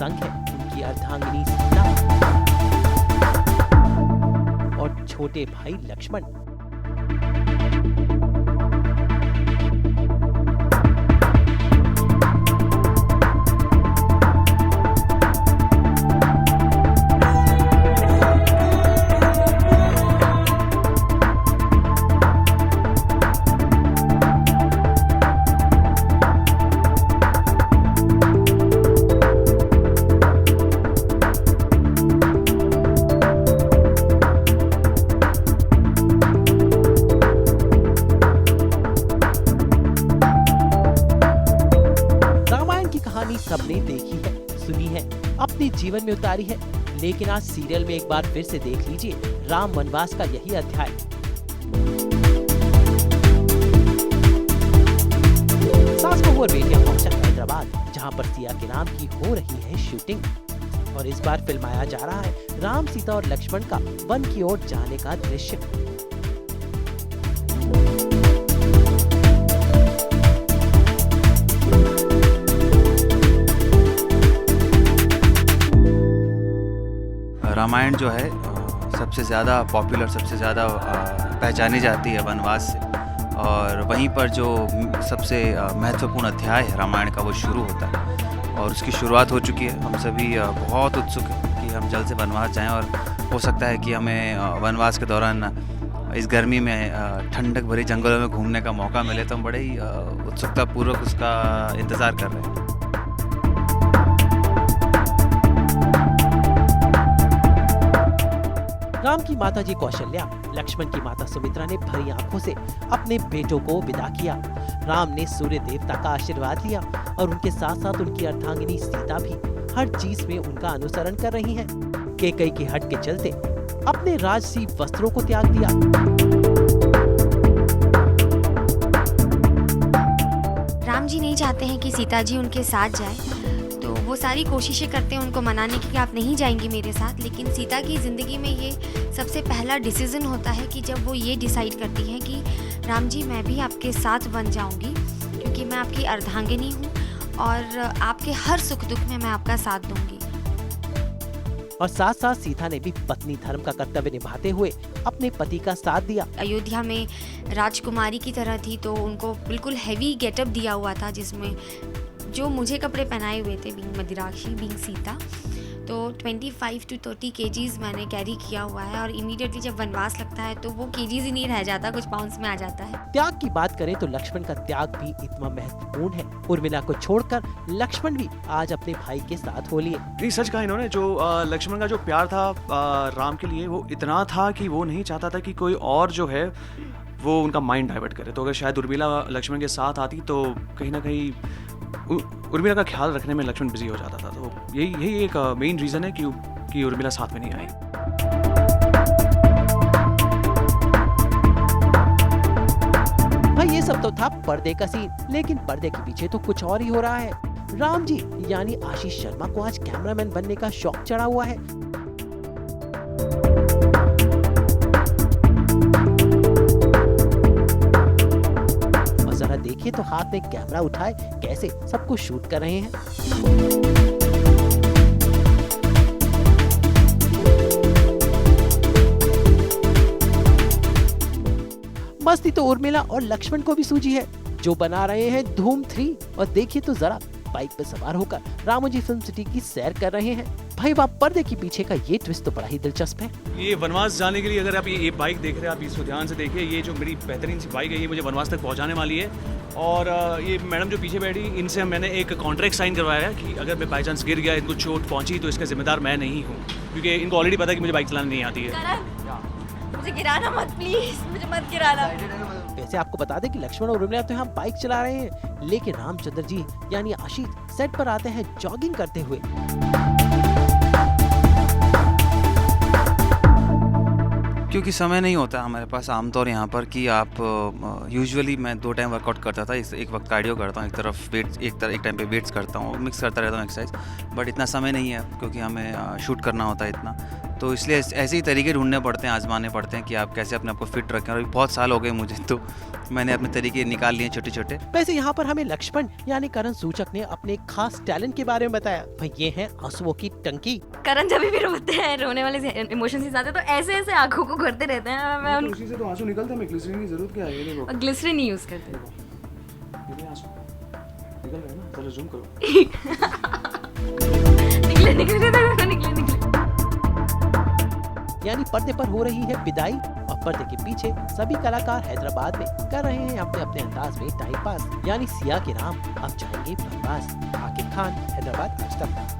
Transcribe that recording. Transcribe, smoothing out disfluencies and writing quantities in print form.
संग है उनकी अर्धांगिनी सीता और छोटे भाई लक्ष्मण। सबने देखी है, सुनी है, अपने जीवन में उतारी है, लेकिन आज सीरियल में एक बार फिर से देख लीजिए राम वनवास का यही अध्याय। सास बहू और बेटियां पहुंचा हैदराबाद, जहां पर सिया के नाम की हो रही है शूटिंग। और इस बार फिल्माया जा रहा है राम, सीता और लक्ष्मण का वन की ओर जाने का दृश्य। रामायण जो है सबसे ज़्यादा पॉपुलर, सबसे ज़्यादा पहचानी जाती है वनवास से, और वहीं पर जो सबसे महत्वपूर्ण अध्याय है रामायण का वो शुरू होता है और उसकी शुरुआत हो चुकी है। हम सभी बहुत उत्सुक हैं कि हम जल्द से वनवास जाएं और हो सकता है कि हमें वनवास के दौरान इस गर्मी में ठंडक भरी जंगलों में घूमने का मौका मिले, तो हम बड़े ही उत्सुकतापूर्वक उसका इंतज़ार कर रहे हैं। राम की माता जी कौशल्या, लक्ष्मण की माता सुमित्रा ने भरी आंखों से अपने बेटों को विदा किया। राम ने सूर्य देवता का आशीर्वाद लिया और उनके साथ साथ उनकी अर्धांगिनी सीता भी हर चीज में उनका अनुसरण कर रही हैं। कैकेयी की हट के चलते अपने राजसी वस्त्रों को त्याग दिया। राम जी नहीं चाहते हैं कि सीता जी उनके साथ जाए, तो वो सारी कोशिशें करते हैं उनको मनाने की कि आप नहीं जाएंगी मेरे साथ। लेकिन सीता की ज़िंदगी में ये सबसे पहला डिसीज़न होता है कि जब वो ये डिसाइड करती हैं कि राम जी मैं भी आपके साथ बन जाऊंगी, क्योंकि मैं आपकी अर्धांगिनी हूँ और आपके हर सुख दुख में मैं आपका साथ दूंगी। और साथ साथ सीता ने भी पत्नी धर्म का कर्तव्य निभाते हुए अपने पति का साथ दिया। अयोध्या में राजकुमारी की तरह थी, तो उनको बिल्कुल हैवी गेटअप दिया हुआ था, जिसमें जो मुझे कपड़े पहनाए हुए थे बीइंग मदिराक्षी, बीइंग सीता, तो 25 to 30 kgs मैंने कैरी किया हुआ है। और इमीडिएटली जब वनवास लगता है तो वो kgs ही नहीं रह जाता, कुछ पाउंड्स में आ जाता है। त्याग की बात करें तो लक्ष्मण का त्याग भी इतना महत्वपूर्ण है। उर्मिला को छोड़कर लक्ष्मण भी आज अपने भाई के साथ हो लिए। नहीं, सच कहा इन्होंने। जो लक्ष्मण का जो प्यार था राम के लिए, वो इतना था कि वो नहीं चाहता था कि कोई और जो है वो उनका माइंड डाइवर्ट करे। तो अगर शायद उर्मिला लक्ष्मण के साथ आती तो कहीं ना कहीं उर्मिला का ख्याल रखने में लक्ष्मण बिजी हो जाता था। तो यही एक मेन रीज़न है कि उर्मिला साथ में नहीं आई। भाई ये सब तो था पर्दे का सीन, लेकिन पर्दे के पीछे तो कुछ और ही हो रहा है। राम जी यानी आशीष शर्मा को आज कैमरामैन बनने का शौक चढ़ा हुआ है। देखिए तो हाथ में कैमरा उठाए कैसे सब कुछ शूट कर रहे हैं। मस्ती तो उर्मिला और लक्ष्मण को भी सूझी है, जो बना रहे हैं धूम 3। और देखिए तो जरा बाइक पे सवार होकर रामोजी फिल्म सिटी की सैर कर रहे हैं। भाई वाह, पर्दे के पीछे का ये ट्विस्ट तो बड़ा ही दिलचस्प है। ये वनवास जाने के लिए अगर आप ये बाइक देख रहे हैं, आप इसको ध्यान से देखिए। ये जो मेरी बेहतरीन सी बाइक है, ये मुझे वनवास तक पहुंचाने वाली है। और ये मैडम जो पीछे बैठी, इनसे मैंने एक कॉन्ट्रैक्ट साइन करवाया है कि अगर मैं बाई चांस गिर गया, इनको चोट पहुंची, तो इसका जिम्मेदार मैं नहीं हूँ, क्योंकि इनको ऑलरेडी पता है कि मुझे बाइक चलानी नहीं आती है। मुझे गिराना मत प्लीज, मुझे मत गिराना। वैसे आपको बता दें कि लक्ष्मण और उर्मिला तो यहाँ बाइक चला रहे हैं, लेकिन रामचंद्र जी यानी आशीष सेट पर आते हैं जॉगिंग करते हुए। क्योंकि समय नहीं होता हमारे पास आमतौर यहाँ पर कि आप यूजुअली मैं 2 टाइम वर्कआउट करता था। एक वक्त कार्डियो करता हूँ, एक तरफ वेट्स, एक टाइम पे वेट्स करता हूँ, मिक्स करता रहता हूँ एक्सरसाइज। बट इतना समय नहीं है क्योंकि हमें शूट करना होता है इतना। तो इसलिए ऐसे ही तरीके ढूंढने पड़ते हैं, आजमाने पड़ते हैं कि आप कैसे अपने आप को फिट रखें। और अभी बहुत साल हो गए मुझे, तो मैंने अपने तरीके निकाल लिए छोटे छोटे। वैसे यहाँ पर हमें लक्ष्मण यानी करण सूचक ने अपने एक खास टैलेंट के बारे में बताया। भाई ये है आंसुओं की टंकी। करण जब भी रोते हैं, रोने वाले इमोशंस के साथ, तो ऐसे ऐसे आंखों को करते रहते हैं। मैं तो उसी से तो आंसू निकलते हैं, ग्लिसरीन की जरूरत क्या है? ये देखो, उन ग्लिसरीन यूज करते हैं। ये आंसू निकल रहे हैं ना, जरा जूम करो। निकले निकले निकले निकले निकले। यानी पर्दे पर हो रही है विदाई और पर्दे के पीछे सभी कलाकार हैदराबाद में कर रहे हैं अपने अपने अंदाज में टाइम पास। यानी सिया के राम अब जाएंगे बनवास। आकिब खान, हैदराबाद आज तक।